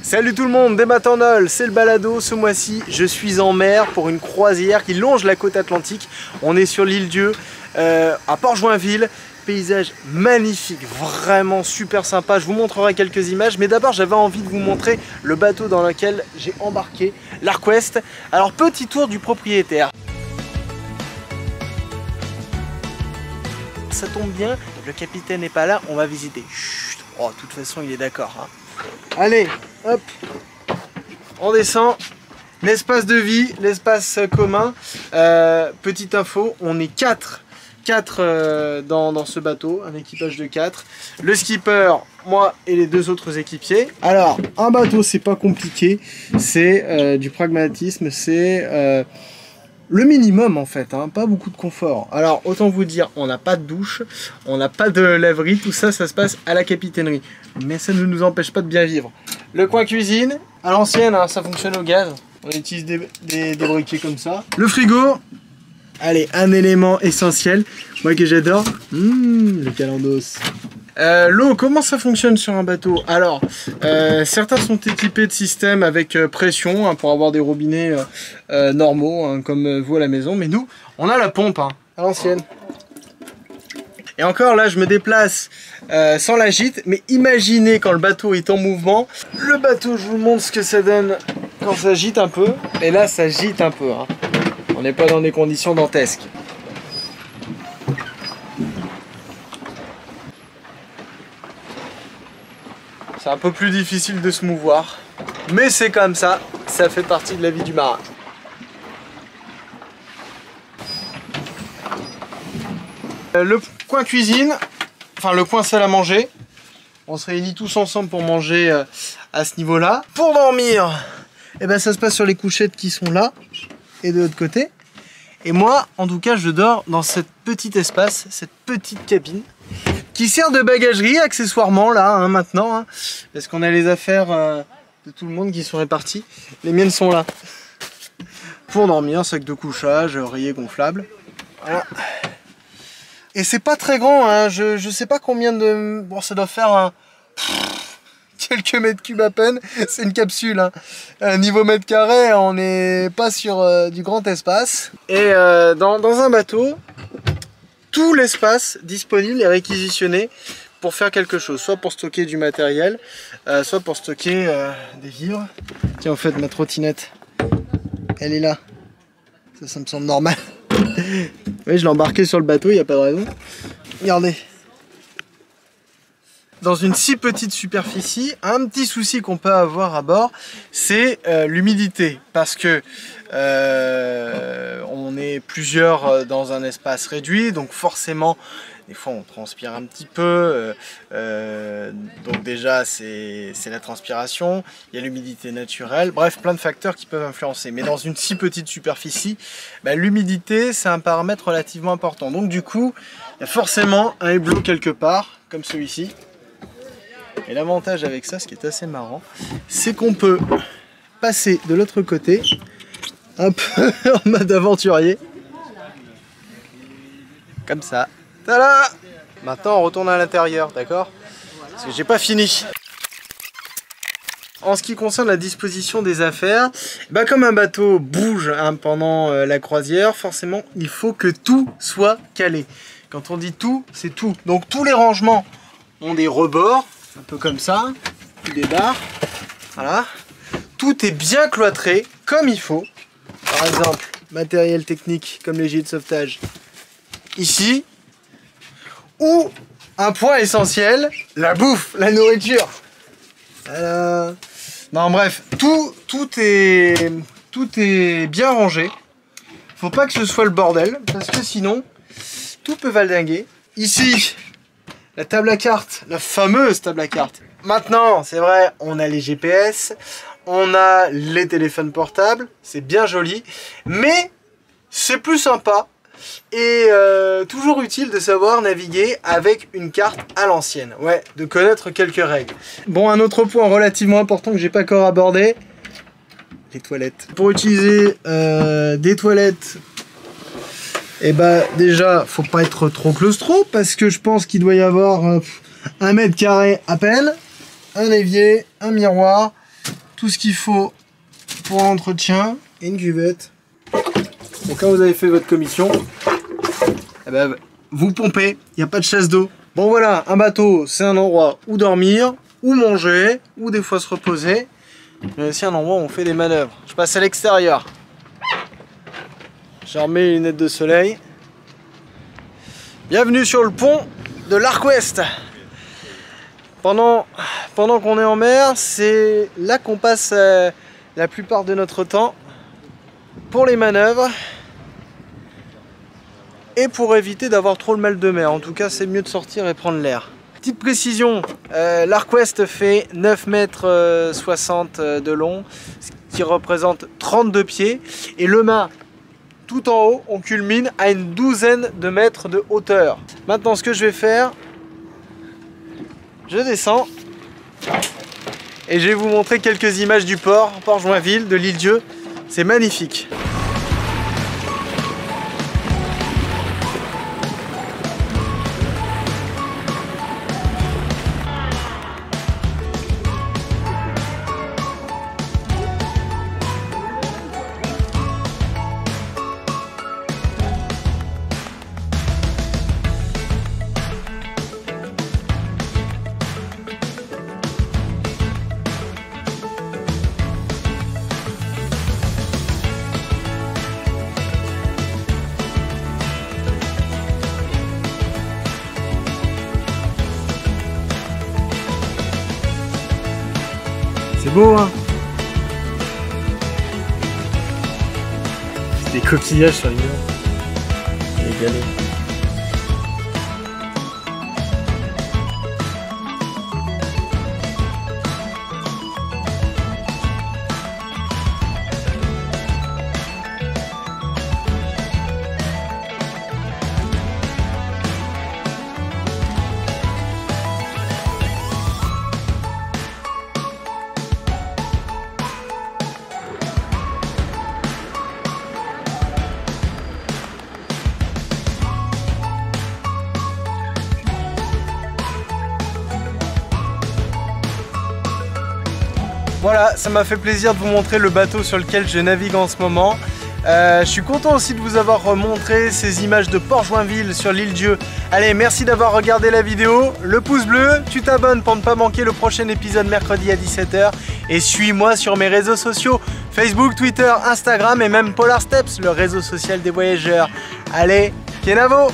Salut tout le monde, des Maternol, c'est le balado. Ce mois-ci, je suis en mer pour une croisière qui longe la côte atlantique. On est sur l'île Dieu, à Port-Joinville. Paysage magnifique, vraiment super sympa. Je vous montrerai quelques images, mais d'abord j'avais envie de vous montrer le bateau dans lequel j'ai embarqué, l'Arquest. Alors petit tour du propriétaire. Ça tombe bien, le capitaine n'est pas là, on va visiter. Chut. Oh, de toute façon il est d'accord, hein. Allez, hop, on descend. L'espace de vie, l'espace commun. Petite info, on est 4 dans ce bateau, un équipage de 4. Le skipper, moi et les 2 autres équipiers. Alors, un bateau, c'est pas compliqué, c'est du pragmatisme, c'est le minimum en fait, hein, pas beaucoup de confort. Alors, autant vous dire, on n'a pas de douche, on n'a pas de laverie, tout ça, ça se passe à la capitainerie. Mais ça ne nous empêche pas de bien vivre. Le coin cuisine, à l'ancienne, hein, ça fonctionne au gaz. On utilise des briquets comme ça. Le frigo, allez, un élément essentiel, moi que j'adore, le calandos. L'eau, comment ça fonctionne sur un bateau? Alors, certains sont équipés de systèmes avec pression, hein, pour avoir des robinets normaux, hein, comme vous à la maison. Mais nous, on a la pompe, hein, à l'ancienne. Et encore là, je me déplace sans la gîte, mais imaginez quand le bateau est en mouvement. Le bateau, je vous montre ce que ça donne quand ça gîte un peu. Et là, ça gîte un peu, hein. On n'est pas dans des conditions dantesques. C'est un peu plus difficile de se mouvoir, mais c'est comme ça, ça fait partie de la vie du marin. Le coin cuisine, enfin le coin salle à manger, on se réunit tous ensemble pour manger à ce niveau-là. Pour dormir, eh ben, ça se passe sur les couchettes qui sont là et de l'autre côté. Et moi, en tout cas, je dors dans cet petit espace, cette petite cabine, qui sert de bagagerie accessoirement là, hein, maintenant, hein, parce qu'on a les affaires de tout le monde qui sont réparties. Les miennes sont là. Pour dormir, sac de couchage, oreiller gonflable. Voilà. Et c'est pas très grand, hein, je sais pas combien de... Bon, ça doit faire quelques mètres cubes à peine, c'est une capsule, hein. Niveau mètre carré, on n'est pas sur du grand espace. Et dans un bateau, tout l'espace disponible est réquisitionné pour faire quelque chose, soit pour stocker du matériel, soit pour stocker des vivres. Tiens, en fait, ma trottinette, elle est là. Ça me semble normal. Oui, je l'ai embarqué sur le bateau, il n'y a pas de raison. Regardez. Dans une si petite superficie, un petit souci qu'on peut avoir à bord, c'est l'humidité. Parce que on est plusieurs dans un espace réduit, donc forcément, des fois on transpire un petit peu. Donc déjà, c'est la transpiration, il y a l'humidité naturelle, bref, plein de facteurs qui peuvent influencer. Mais dans une si petite superficie, bah, l'humidité, c'est un paramètre relativement important. Donc du coup, il y a forcément un hublot quelque part, comme celui-ci. Et l'avantage avec ça, ce qui est assez marrant, c'est qu'on peut passer de l'autre côté, un peu en mode aventurier. Comme ça. Tada! Maintenant, on retourne à l'intérieur, d'accord? Parce que j'ai pas fini. En ce qui concerne la disposition des affaires, bah comme un bateau bouge, hein, pendant la croisière, forcément, il faut que tout soit calé. Quand on dit tout, c'est tout. Donc tous les rangements ont des rebords, un peu comme ça, des barres, voilà. Tout est bien cloîtré, comme il faut. Par exemple, matériel technique, comme les gilets de sauvetage, ici. Ou, un point essentiel, la bouffe, la nourriture. Non, bref, tout est bien rangé. Faut pas que ce soit le bordel, parce que sinon, tout peut valdinguer. Ici, la table à cartes, la fameuse table à cartes. Maintenant, c'est vrai, on a les GPS, on a les téléphones portables, c'est bien joli, mais c'est plus sympa et toujours utile de savoir naviguer avec une carte à l'ancienne. Ouais, de connaître quelques règles. Bon, un autre point relativement important que j'ai pas encore abordé, les toilettes. Pour utiliser des toilettes, et bah déjà, faut pas être trop claustro, parce que je pense qu'il doit y avoir 1 mètre carré à peine, un évier, un miroir, tout ce qu'il faut pour l'entretien et une cuvette. Donc quand vous avez fait votre commission, eh ben, vous pompez, il n'y a pas de chasse d'eau. Bon voilà, un bateau, c'est un endroit où dormir, où manger, ou des fois se reposer. Mais aussi un endroit où on fait des manœuvres. Je passe à l'extérieur. Je remets les lunettes de soleil. Bienvenue sur le pont de l'Arc Ouest. Pendant qu'on est en mer, c'est là qu'on passe la plupart de notre temps pour les manœuvres et pour éviter d'avoir trop le mal de mer. En tout cas, c'est mieux de sortir et prendre l'air. Petite précision, l'Arc Ouest fait 9,60 m de long, ce qui représente 32 pieds. Et le mât, tout en haut, on culmine à une douzaine de mètres de hauteur. Maintenant, ce que je vais faire, je descends et je vais vous montrer quelques images du port Joinville, de l'île-Dieu. C'est magnifique. C'est beau, hein? C'est des coquillages sur les murs. Les galets. Voilà, ça m'a fait plaisir de vous montrer le bateau sur lequel je navigue en ce moment. Je suis content aussi de vous avoir montré ces images de Port-Joinville sur l'île-Dieu. Allez, merci d'avoir regardé la vidéo. Le pouce bleu, tu t'abonnes pour ne pas manquer le prochain épisode mercredi à 17 h. Et suis-moi sur mes réseaux sociaux, Facebook, Twitter, Instagram et même Polar Steps, le réseau social des voyageurs. Allez, Kenavo!